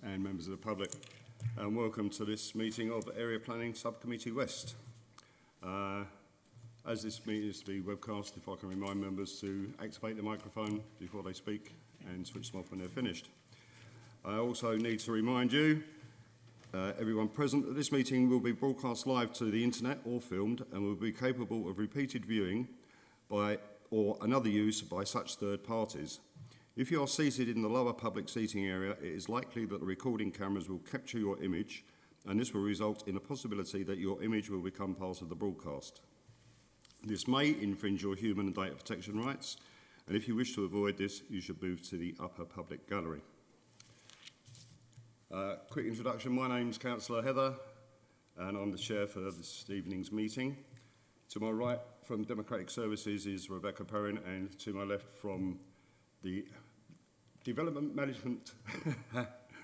and members of the public, and welcome to this meeting of Area Planning Subcommittee West. As this meeting is to be webcast, if I can remind members to activate the microphone before they speak and switch them off when they're finished. I also need to remind you, everyone present, that this meeting will be broadcast live to the internet or filmed and will be capable of repeated viewing by or another use by such third parties. If you are seated in the lower public seating area, it is likely that the recording cameras will capture your image, and this will result in a possibility that your image will become part of the broadcast. This may infringe your human and data protection rights, and if you wish to avoid this, you should move to the upper public gallery. Quick introduction, my name's Councillor Heather, and I'm the chair for this evening's meeting. To my right from Democratic Services is Rebecca Perrin, and to my left from the Development Management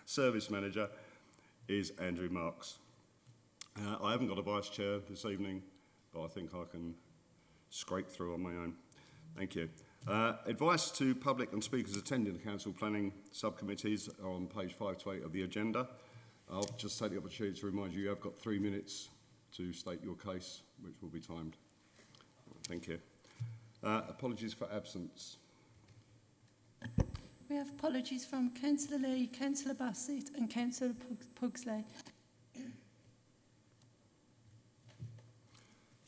Service Manager is Andrew Marks. I haven't got a vice chair this evening, but I think I can scrape through on my own. Thank you. Advice to public and speakers attending the Council Planning Subcommittees on page 5 to 8 of the agenda. I'll just take the opportunity to remind you, you have got 3 minutes to state your case, which will be timed. Thank you. Apologies for absence. We have apologies from Councillor Lee, Councillor Bassett and Councillor Pugsley.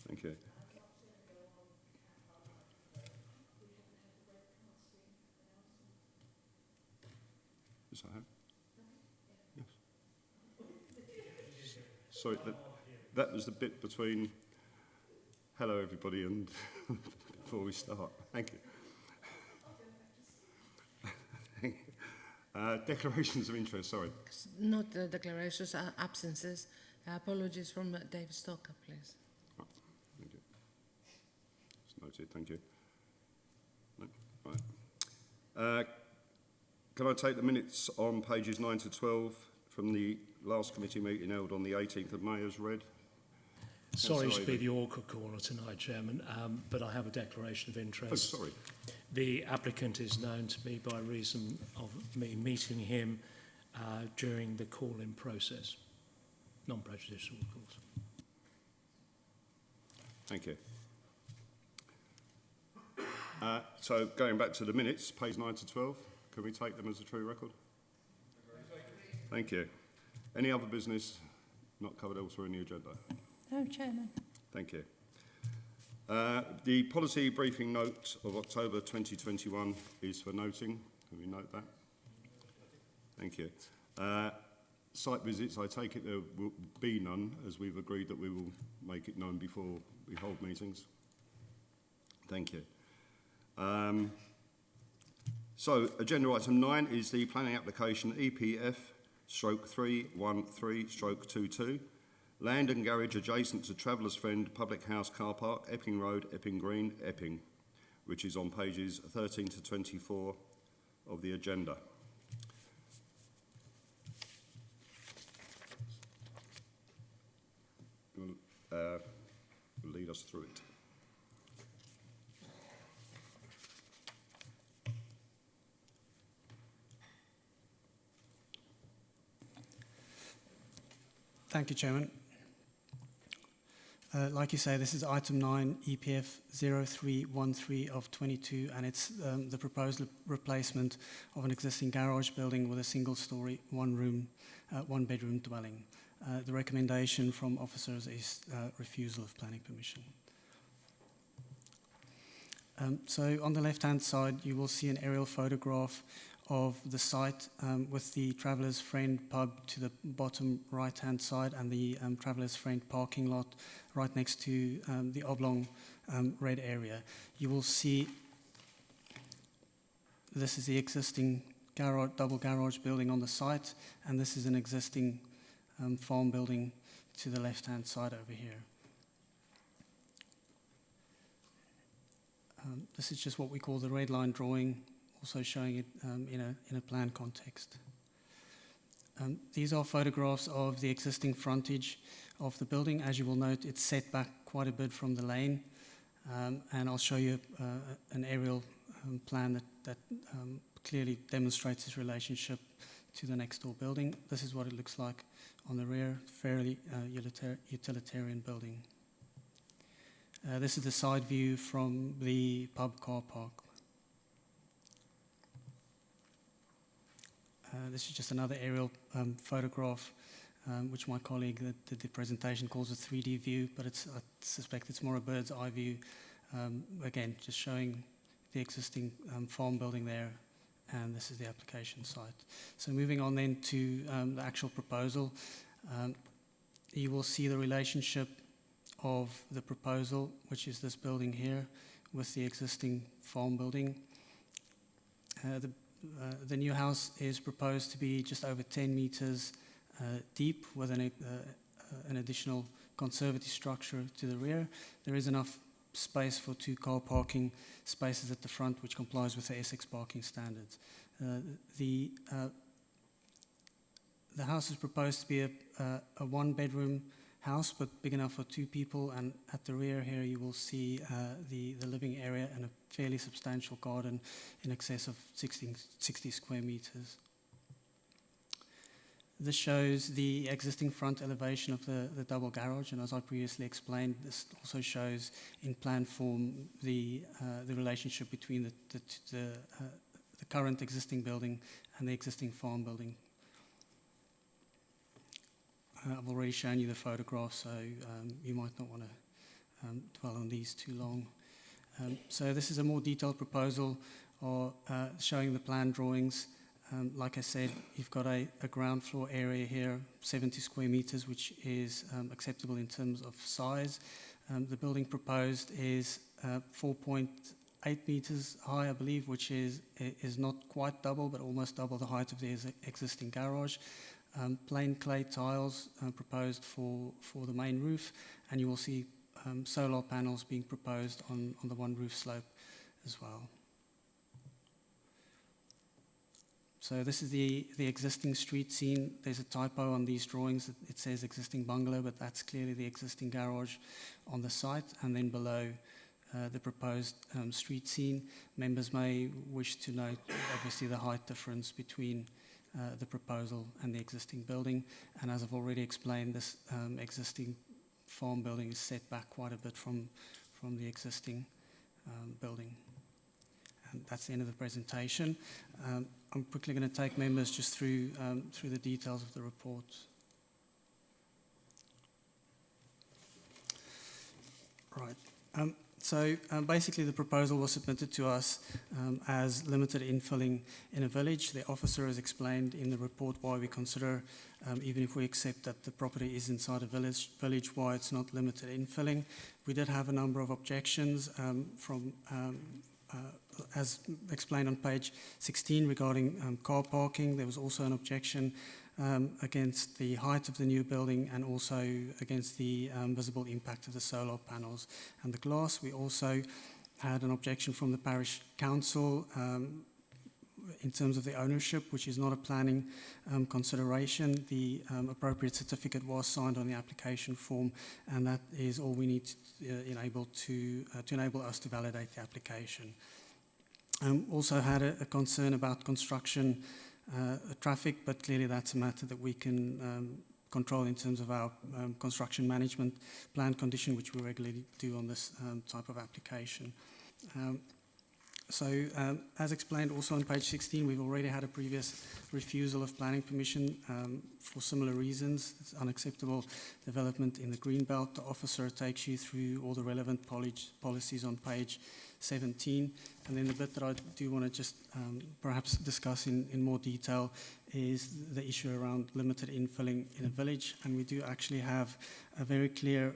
Thank you. Yes, I have. Yes. Sorry, that was the bit between hello everybody and before we start. Thank you. Declarations of interest, sorry. Not declarations, absences. Apologies from David Stocker, please. Oh, thank you. It's noted, thank you. No? Right. Can I take the minutes on pages 9 to 12 from the last committee meeting held on the 18th of May as read? Sorry to be the awkward corner tonight, Chairman, but I have a declaration of interest. Oh, sorry. The applicant is known to me by reason of me meeting him during the call-in process. Non-prejudicial, of course. Thank you. So going back to the minutes, page 9 to 12, can we take them as a true record? Thank you. Any other business not covered elsewhere in the agenda? No, Chairman. Thank you. The policy briefing note of October 2021 is for noting. Can we note that? Thank you. Site visits, I take it there will be none, as we've agreed that we will make it known before we hold meetings. Thank you. So, agenda item 9 is the planning application EPF/313/22. Land and garage adjacent to Travellers Friend Public House Car Park, Epping Road, Epping Green, Epping, which is on pages 13 to 24 of the agenda. Will lead us through it. Thank you, Chairman. Like you say, this is item 9, EPF 0313 of 22, and it's the proposed replacement of an existing garage building with a single-storey, one-bedroom dwelling. The recommendation from officers is refusal of planning permission. So on the left-hand side, you will see an aerial photograph of the site with the Travellers Friend pub to the bottom right-hand side and the Travellers Friend parking lot right next to the oblong red area. You will see this is the existing double garage building on the site, and this is an existing farm building to the left-hand side over here. This is just what we call the red line drawing, also showing it in a plan context. These are photographs of the existing frontage of the building. As you will note, it's set back quite a bit from the lane, and I'll show you an aerial plan that clearly demonstrates its relationship to the next door building. This is what it looks like on the rear, fairly utilitarian building. This is the side view from the pub car park. This is just another aerial photograph, which my colleague that did the presentation calls a 3D view, but I suspect it's more a bird's eye view. Again, just showing the existing farm building there, and this is the application site. So moving on then to the actual proposal, you will see the relationship of the proposal, which is this building here, with the existing farm building. The new house is proposed to be just over 10 meters deep, with an additional conservative structure to the rear. There is enough space for 2 car parking spaces at the front, which complies with the Essex parking standards. The house is proposed to be a 1-bedroom house, but big enough for 2 people, and at the rear here you will see the living area and a fairly substantial garden in excess of 60 square meters. This shows the existing front elevation of the double garage, and as I previously explained, this also shows in plan form the relationship between the current existing building and the existing farm building. I've already shown you the photograph, so you might not want to dwell on these too long. So this is a more detailed proposal showing the plan drawings. Like I said, you've got a ground floor area here, 70 square meters, which is acceptable in terms of size. The building proposed is 4.8 meters high, I believe, which is not quite double, but almost double the height of the existing garage. Plain clay tiles proposed for the main roof, and you will see solar panels being proposed on the one roof slope as well. So this is the existing street scene. There's a typo on these drawings. It says existing bungalow, but that's clearly the existing garage on the site. And then below the proposed street scene, members may wish to note obviously the height difference between the proposal and the existing building. And as I've already explained, this existing farm building is set back quite a bit from the existing building. And that's the end of the presentation. I'm quickly going to take members just through the details of the report. Right. So basically the proposal was submitted to us as limited infilling in a village. The officer has explained in the report why we consider, even if we accept that the property is inside a village, why it's not limited infilling. We did have a number of objections as explained on page 16 regarding car parking. There was also an objection against the height of the new building and also against the visible impact of the solar panels and the glass. We also had an objection from the parish council in terms of the ownership, which is not a planning consideration. The appropriate certificate was signed on the application form, and that is all we need to enable us to validate the application. Also had a concern about construction traffic, but clearly that's a matter that we can control in terms of our construction management plan condition, which we regularly do on this type of application. So as explained also on page 16, we've already had a previous refusal of planning permission for similar reasons. It's unacceptable development in the Greenbelt. The officer takes you through all the relevant policies on page 17. And then the bit that I do want to just perhaps discuss in more detail is the issue around limited infilling in a village. And we do actually have a very clear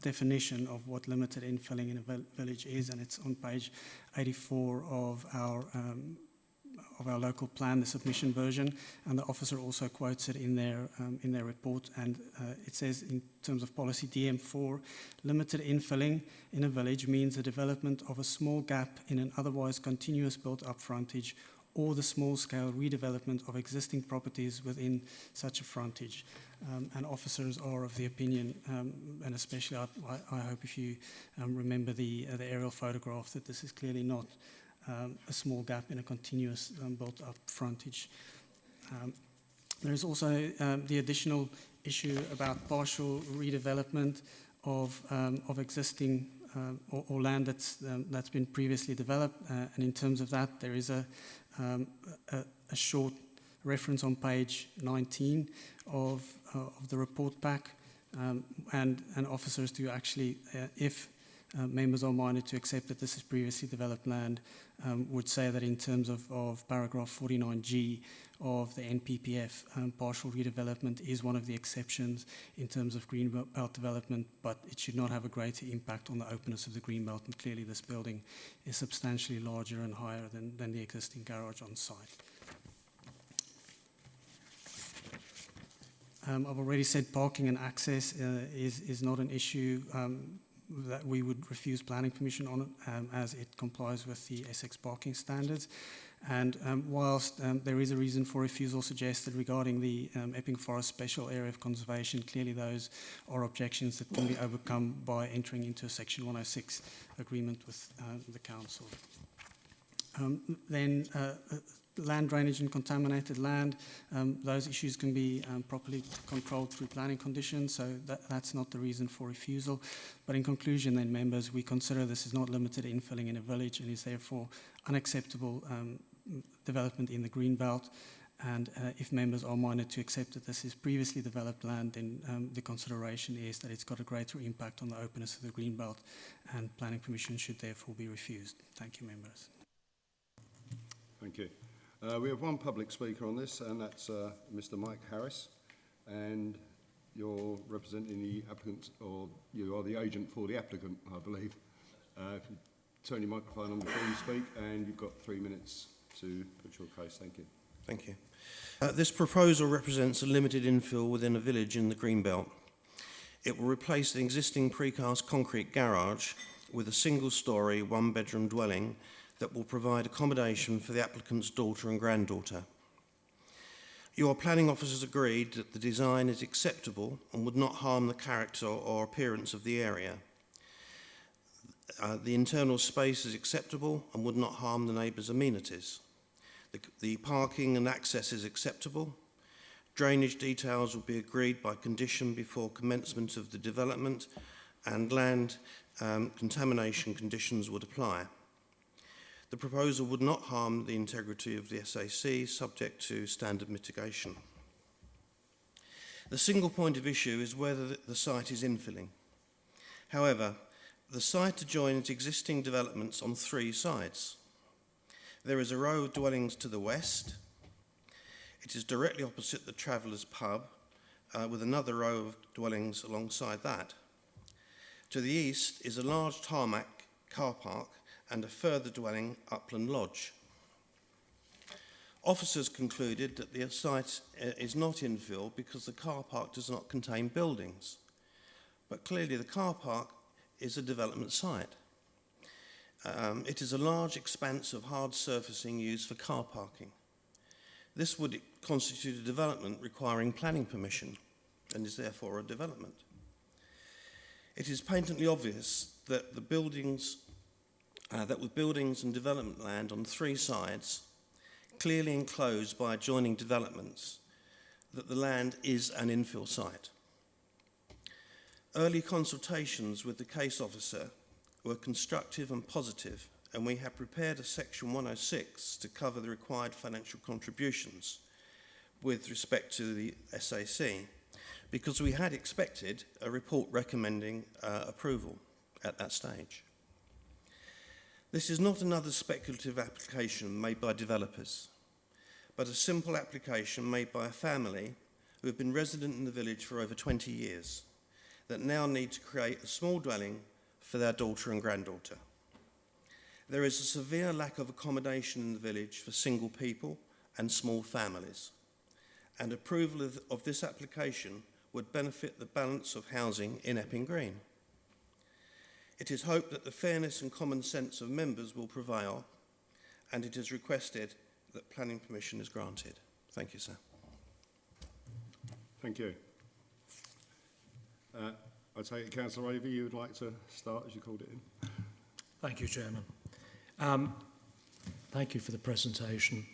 definition of what limited infilling in a village is, and it's on page 84 of our local plan, the submission version, and the officer also quotes it in their report. And it says, in terms of policy DM4, limited infilling in a village means the development of a small gap in an otherwise continuous built-up frontage or the small-scale redevelopment of existing properties within such a frontage. And officers are of the opinion, and especially I hope if you remember the aerial photograph, that this is clearly not a small gap in a continuous built-up frontage. There is also the additional issue about partial redevelopment of existing or land that's been previously developed, and in terms of that, there is a short reference on page 19 of the report pack, and officers do actually, if members are minded to accept that this is previously developed land, would say that in terms of paragraph 49G of the NPPF, partial redevelopment is one of the exceptions in terms of greenbelt development, but it should not have a greater impact on the openness of the greenbelt, and clearly this building is substantially larger and higher than the existing garage on site. I've already said parking and access is not an issue that we would refuse planning permission on, as it complies with the Essex parking standards. And whilst there is a reason for refusal suggested regarding the Epping Forest Special Area of Conservation, clearly those are objections that can be overcome by entering into a Section 106 agreement with the council. Then land drainage and contaminated land, those issues can be properly controlled through planning conditions, so that's not the reason for refusal. But in conclusion then, members, we consider this is not limited infilling in a village and is therefore unacceptable development in the greenbelt. And if members are minded to accept that this is previously developed land, then the consideration is that it's got a greater impact on the openness of the greenbelt, and planning permission should therefore be refused. Thank you, members. Thank you. We have one public speaker on this, and that's Mr. Mike Harris, and you're representing the applicant, or you are the agent for the applicant, I believe. If you turn your microphone on before you speak, and you've got 3 minutes to put your case. Thank you. Thank you. This proposal represents a limited infill within a village in the Greenbelt. It will replace the existing precast concrete garage with a single-storey, one-bedroom dwelling that will provide accommodation for the applicant's daughter and granddaughter. Your planning officers agreed that the design is acceptable and would not harm the character or appearance of the area. The internal space is acceptable and would not harm the neighbours' amenities. The parking and access is acceptable. Drainage details will be agreed by condition before commencement of the development, and land contamination conditions would apply. The proposal would not harm the integrity of the SAC, subject to standard mitigation. The single point of issue is whether the site is infilling. However, the site adjoins existing developments on 3 sides. There is a row of dwellings to the west. It is directly opposite the Travellers' Pub, with another row of dwellings alongside that. To the east is a large tarmac car park and a further dwelling, Upland Lodge. Officers concluded that the site is not infill because the car park does not contain buildings. But clearly the car park is a development site. It is a large expanse of hard surfacing used for car parking. This would constitute a development requiring planning permission and is therefore a development. It is patently obvious that with buildings and development land on 3 sides, clearly enclosed by adjoining developments, that the land is an infill site. Early consultations with the case officer were constructive and positive, and we have prepared a Section 106 to cover the required financial contributions with respect to the SAC, because we had expected a report recommending approval at that stage. This is not another speculative application made by developers, but a simple application made by a family who have been resident in the village for over 20 years that now need to create a small dwelling for their daughter and granddaughter. There is a severe lack of accommodation in the village for single people and small families, and approval of this application would benefit the balance of housing in Epping Green. It is hoped that the fairness and common sense of members will prevail, and it is requested that planning permission is granted. Thank you, sir. Thank you. I take it, Councillor Avey, you would like to start, as you called it in. Thank you, Chairman. Thank you for the presentation.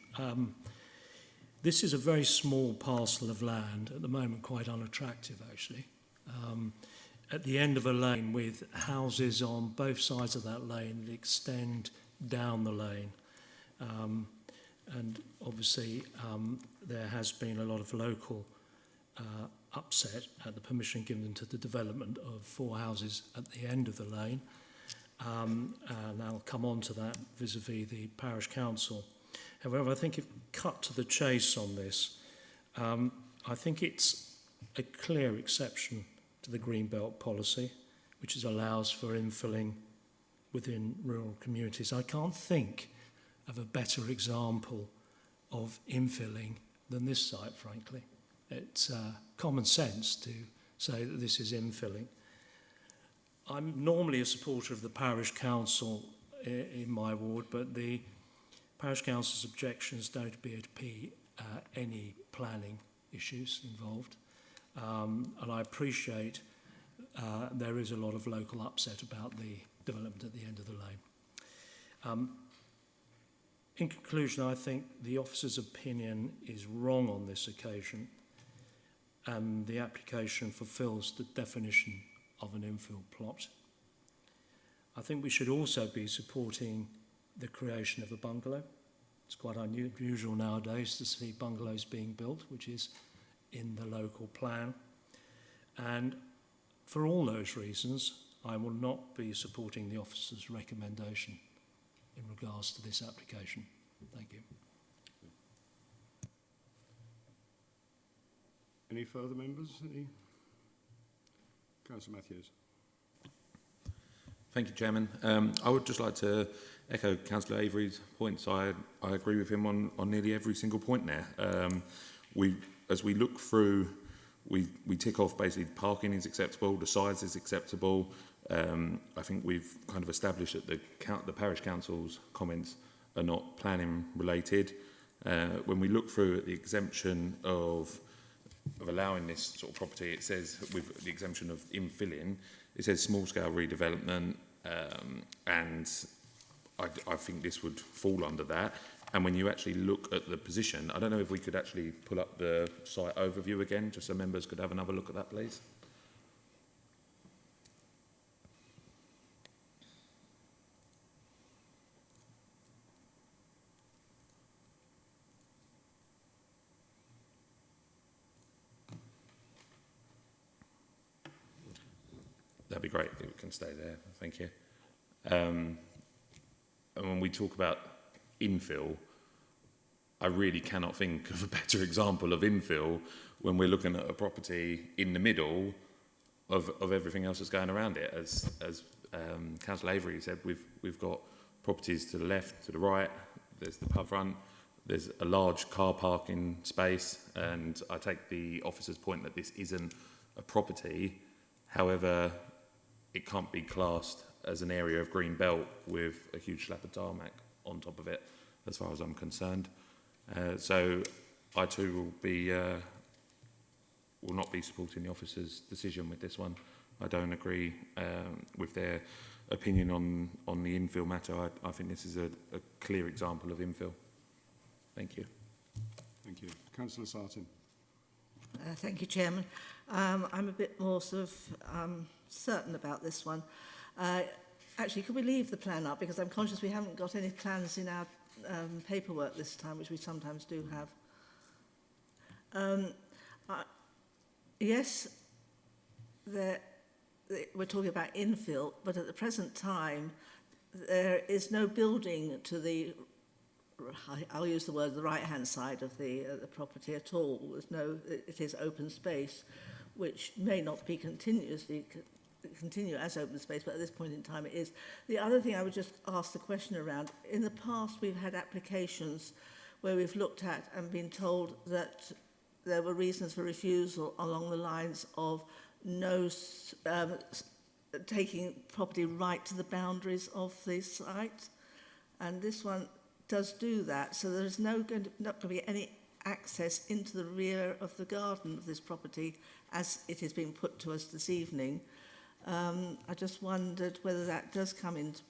This is a very small parcel of land, at the moment quite unattractive actually, at the end of a lane with houses on both sides of that lane that extend down the lane. And obviously there has been a lot of local upset at the permission given to the development of 4 houses at the end of the lane. And I'll come on to that vis-a-vis the parish council. However, I think if cut to the chase on this, I think it's a clear exception to the Green Belt policy, which allows for infilling within rural communities. I can't think of a better example of infilling than this site, frankly. It's common sense to say that this is infilling. I'm normally a supporter of the parish council in my ward, but the parish council's objections don't appear to be any planning issues involved. And I appreciate there is a lot of local upset about the development at the end of the lane. In conclusion, I think the officer's opinion is wrong on this occasion, and the application fulfills the definition of an infill plot. I think we should also be supporting the creation of a bungalow. It's quite unusual nowadays to see bungalows being built, which is in the local plan. And for all those reasons, I will not be supporting the officer's recommendation in regards to this application. Thank you. Any further members? Any? Councillor Matthews. Thank you, Chairman. I would just like to echo Councillor Avery's points. I agree with him on nearly every single point there. As we look through, we tick off basically parking is acceptable, the size is acceptable. I think we've kind of established that the parish council's comments are not planning related. When we look through at the exemption of allowing this sort of property, it says with the exemption of infilling, it says small scale redevelopment, and I think this would fall under that. And when you actually look at the position, I don't know if we could actually pull up the site overview again, just so members could have another look at that, please. That'd be great if it can stay there. Thank you. And when we talk about infill, I really cannot think of a better example of infill when we're looking at a property in the middle of everything else that's going around it. As Councillor Avery said, we've got properties to the left, to the right. There's the pub front. There's a large car parking space, and I take the officer's point that this isn't a property. However, it can't be classed as an area of green belt with a huge slab of tarmac on top of it, as far as I'm concerned. So I too will not be supporting the officer's decision with this one. I don't agree with their opinion on the infill matter. I think this is a clear example of infill. Thank you. Thank you. Councillor Sartin. Thank you, Chairman. I'm a bit more sort of certain about this one. Actually, could we leave the plan up? Because I'm conscious we haven't got any plans in our paperwork this time, which we sometimes do have. Yes, we're talking about infill, but at the present time, there is no building to the, I'll use the word, the right-hand side of the property at all. There's no, it is open space, which may not be continue as open space, but at this point in time it is. The other thing I would just ask the question around, in the past we've had applications where we've looked at and been told that there were reasons for refusal along the lines of no taking property right to the boundaries of the site, and this one does do that, so there's not going to be any access into the rear of the garden of this property as it is being put to us this evening. I just wondered whether that does come into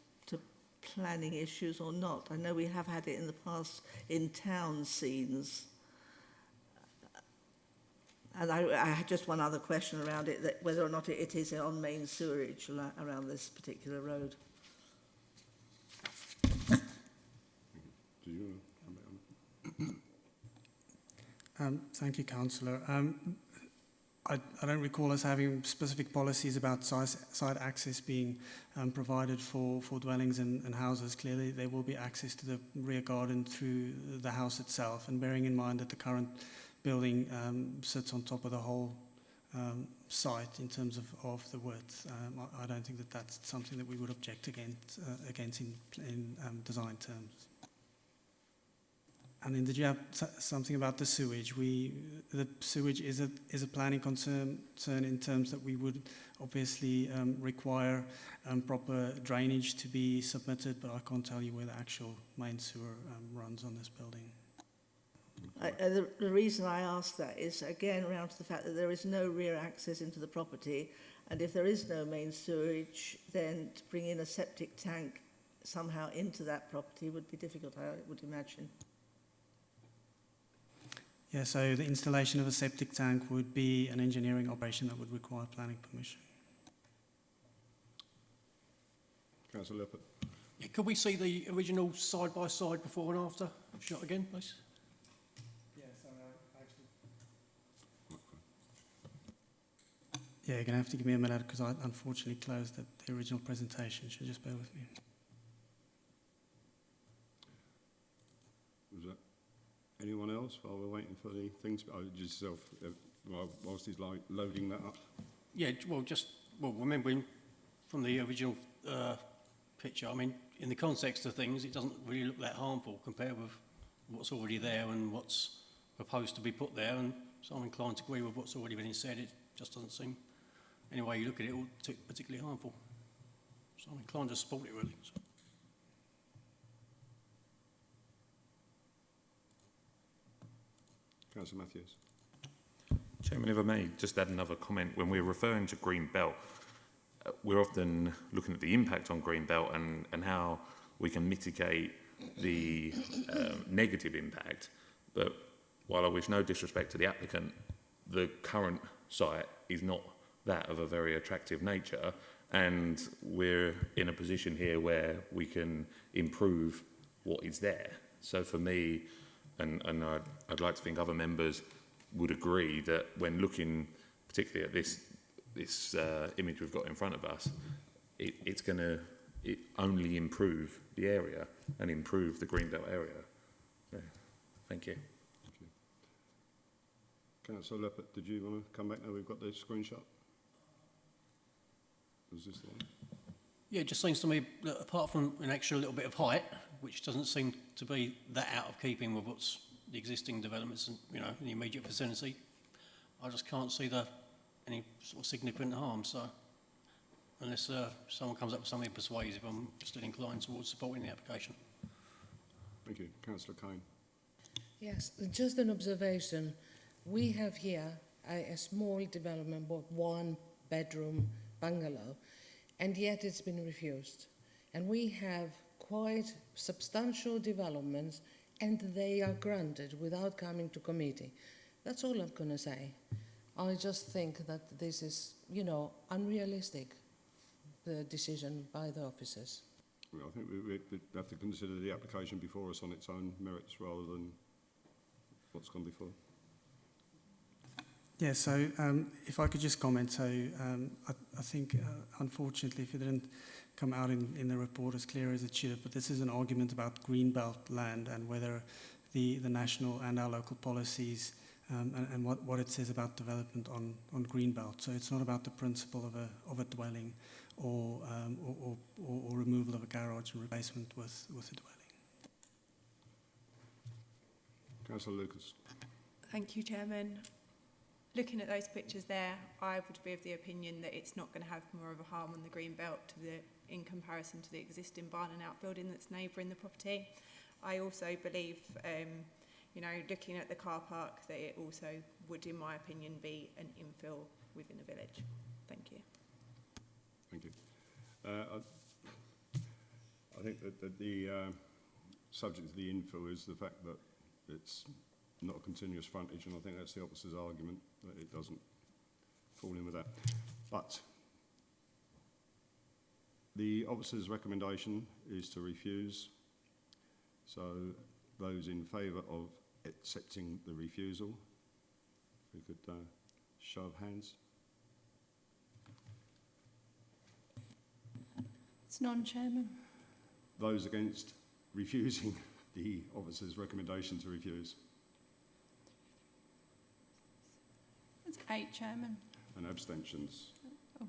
planning issues or not. I know we have had it in the past in town scenes, And I had just one other question around it, that whether or not it is on main sewerage around this particular road. Do you want to come back on? Thank you, Councillor. I don't recall us having specific policies about side access being provided for dwellings and houses. Clearly, there will be access to the rear garden through the house itself, and bearing in mind that the current building sits on top of the whole site in terms of the width. I don't think that that's something that we would object against in design terms. And then did you have something about the sewage? The sewage is a planning concern in terms that we would obviously require proper drainage to be submitted, but I can't tell you where the actual main sewer runs on this building. The reason I ask that is, again, around to the fact that there is no rear access into the property, and if there is no main sewage, then to bring in a septic tank somehow into that property would be difficult, I would imagine. Yeah, so the installation of a septic tank would be an engineering operation that would require planning permission. Councillor Lippert. Yeah, could we see the original side-by-side before and after shot again, please? Yeah, sorry, Yeah, you're going to have to give me a minute because I unfortunately closed the original presentation, so just bear with me. Was that anyone else while we're waiting for the things? Oh, just yourself, whilst he's loading that up. Yeah, well, remembering from the original picture, I mean, in the context of things, it doesn't really look that harmful compared with what's already there and what's proposed to be put there, and so I'm inclined to agree with what's already been said. It just doesn't seem, any way you look at it, particularly harmful. So I'm inclined to support it, really. So. Councillor Matthews. Chairman, if I may just add another comment. When we're referring to green belt, we're often looking at the impact on green belt and how we can mitigate the negative impact. But while I wish no disrespect to the applicant, the current site is not that of a very attractive nature, and we're in a position here where we can improve what is there. So for me, and I'd like to think other members would agree that when looking particularly at this image we've got in front of us, it's going to only improve the area and improve the Greenbelt area. So, thank you. Thank you. Councillor Lippert, did you want to come back now? We've got the screenshot. Was this the one? Yeah, it just seems to me that apart from an extra little bit of height, which doesn't seem to be that out of keeping with what's the existing developments and, you know, in the immediate vicinity, I just can't see any sort of significant harm. So unless someone comes up with something persuasive, I'm still inclined towards supporting the application. Thank you. Councillor Kane. Yes, just an observation. We have here a small development, but one-bedroom bungalow, and yet it's been refused. And we have quite substantial developments, and they are granted without coming to committee. That's all I'm going to say. I just think that this is, you know, unrealistic, the decision by the officers. Well, I think we have to consider the application before us on its own merits rather than what's gone before. Yeah, so if I could just comment, so I think unfortunately if it didn't come out in the report as clear as it should have, but this is an argument about greenbelt land and whether the national and our local policies and what it says about development on greenbelt. So it's not about the principle of a dwelling or removal of a garage and replacement with a dwelling. Councillor Lucas. Thank you, Chairman. Looking at those pictures there, I would be of the opinion that it's not going to have more of a harm on the green belt in comparison to the existing barn and outbuilding that's neighbouring the property. I also believe, you know, looking at the car park, that it also would, in my opinion, be an infill within a village. Thank you. Thank you. I think that the subject of the infill is the fact that it's not a continuous frontage, and I think that's the officer's argument, that it doesn't fall in with that. But the officer's recommendation is to refuse. So those in favour of accepting the refusal, if we could show of hands. It's none, Chairman. Those against refusing the officer's recommendation to refuse. It's 8, Chairman. And abstentions. Oh,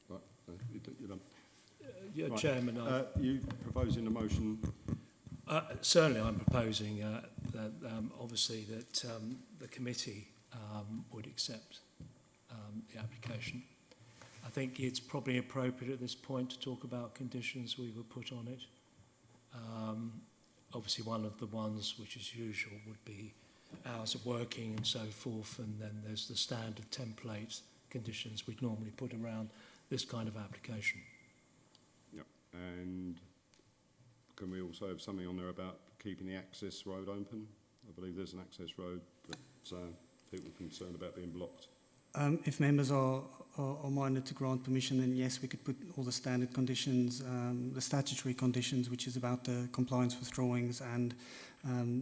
Right, you're done. Yeah, Right. Chairman, You proposing a motion? certainly I'm proposing that obviously that the committee would accept the application. I think it's probably appropriate at this point to talk about conditions we would put on it. Obviously one of the ones which is usual would be hours of working and so forth, and then there's the standard template conditions we'd normally put around this kind of application. Yep. And can we also have something on there about keeping the access road open? I believe there's an access road that people are concerned about being blocked. If members are minded to grant permission, then yes, we could put all the standard conditions, the statutory conditions, which is about the compliance with drawings and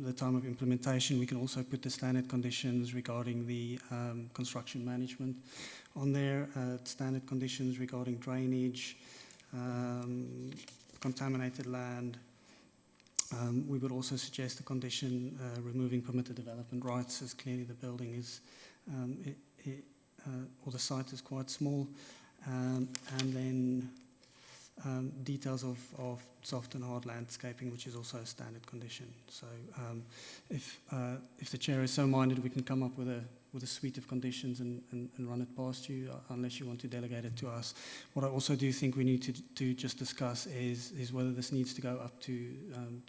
the time of implementation. We can also put the standard conditions regarding the construction management on there, standard conditions regarding drainage, contaminated land. We would also suggest a condition removing permitted development rights, as clearly the building is or the site is quite small, and then details of soft and hard landscaping, which is also a standard condition. So if the chair is so minded, we can come up with a suite of conditions and run it past you, unless you want to delegate it to us. What I also do think we need to just discuss is whether this needs to go up to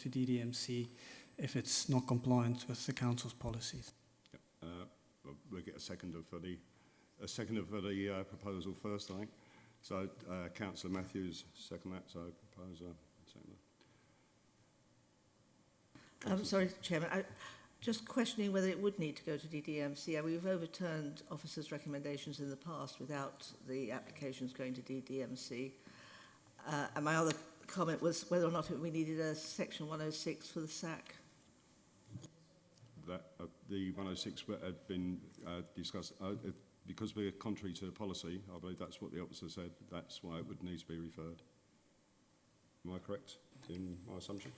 DDMC if it's not compliant with the council's policies. Yep. We'll get a seconder for the proposal first, I think. So Councillor Matthews second that. So proposer second that. I'm sorry, Chairman. Just questioning whether it would need to go to DDMC. We've overturned officers' recommendations in the past without the applications going to DDMC. And my other comment was whether or not we needed a Section 106 for the SAC. That the 106 had been discussed. Because we're contrary to the policy, I believe that's what the officer said. That's why it would need to be referred. Am I correct in my assumption?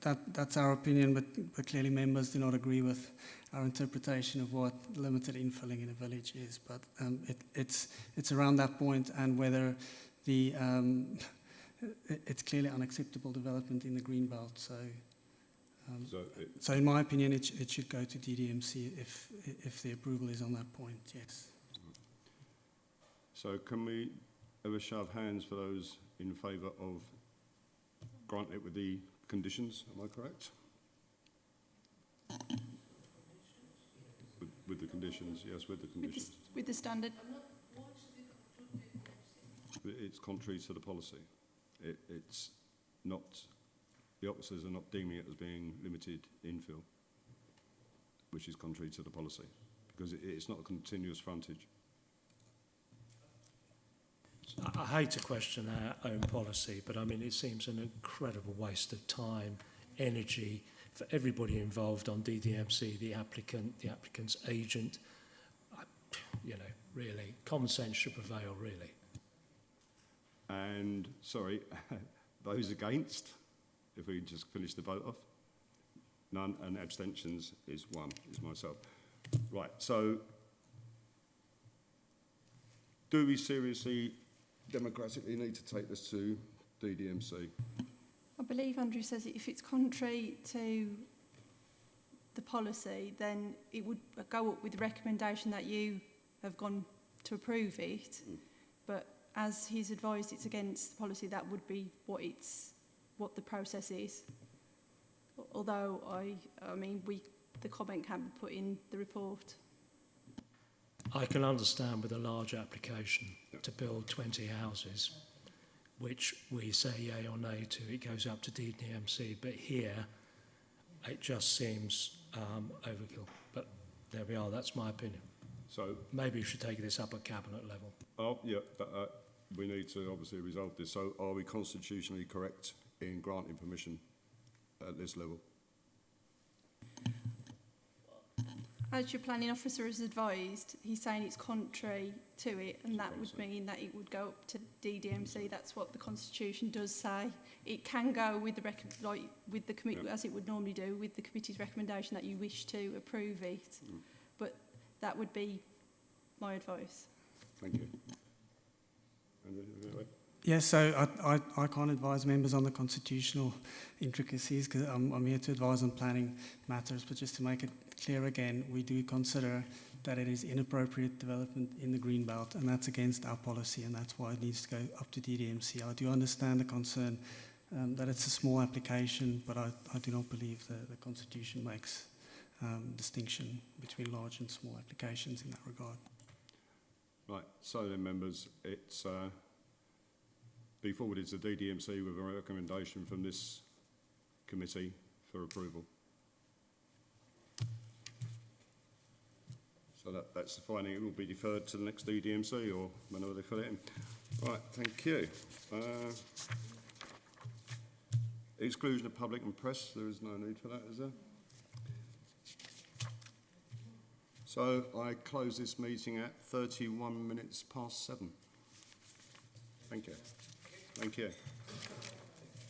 That's our opinion, but clearly members do not agree with our interpretation of what limited infilling in a village is. But it's around that point, and whether the it's clearly unacceptable development in the greenbelt. So in my opinion, it should go to DDMC if the approval is on that point. Yes. So can we have a show of hands for those in favour of granting it with the conditions? Am I correct? With the conditions, yes, with the conditions. With the standard. It's contrary to the policy. It's not. The officers are not deeming it as being limited infill, which is contrary to the policy, because it's not a continuous frontage. I hate to question our own policy, but I mean, it seems an incredible waste of time, energy for everybody involved on DDMC, the applicant, the applicant's agent. Really, common sense should prevail, really. And, sorry, those against, if we just finish the vote off? None, and abstentions is 1, is myself. Right, so do we seriously, democratically need to take this to DDMC? I believe Andrew says if it's contrary to the policy, then it would go up with the recommendation that you have gone to approve it. But as he's advised it's against the policy, that would be what the process is. Although I mean, we the comment can be put in the report. I can understand with a large application to build 20 houses, which we say yay or nay to, it goes up to DDMC, but here it just seems overkill. But there we are, that's my opinion. So, Maybe we should take this up at cabinet level. but we need to obviously resolve this. So are we constitutionally correct in granting permission at this level? As your planning officer has advised, he's saying it's contrary to it, and that would mean that it would go up to DDMC. That's what the Constitution does say. It can go with the committee, as it would normally do, with the committee's recommendation that you wish to approve it. But that would be my advice. Thank you. Yes, so I can't advise members on the constitutional intricacies because I'm here to advise on planning matters, but just to make it clear again, we do consider that it is inappropriate development in the Greenbelt, and that's against our policy, and that's why it needs to go up to DDMC. I do understand the concern that it's a small application, but I do not believe the Constitution makes distinction between large and small applications in that regard. Right, so then members, it's be forwarded to DDMC with a recommendation from this committee for approval. So that's the finding. It will be deferred to the next DDMC or whenever they fill it in. Right, thank you. Exclusion of public and press, there is no need for that, is there? So I close this meeting at 31 minutes past 7. Thank you. Thank you.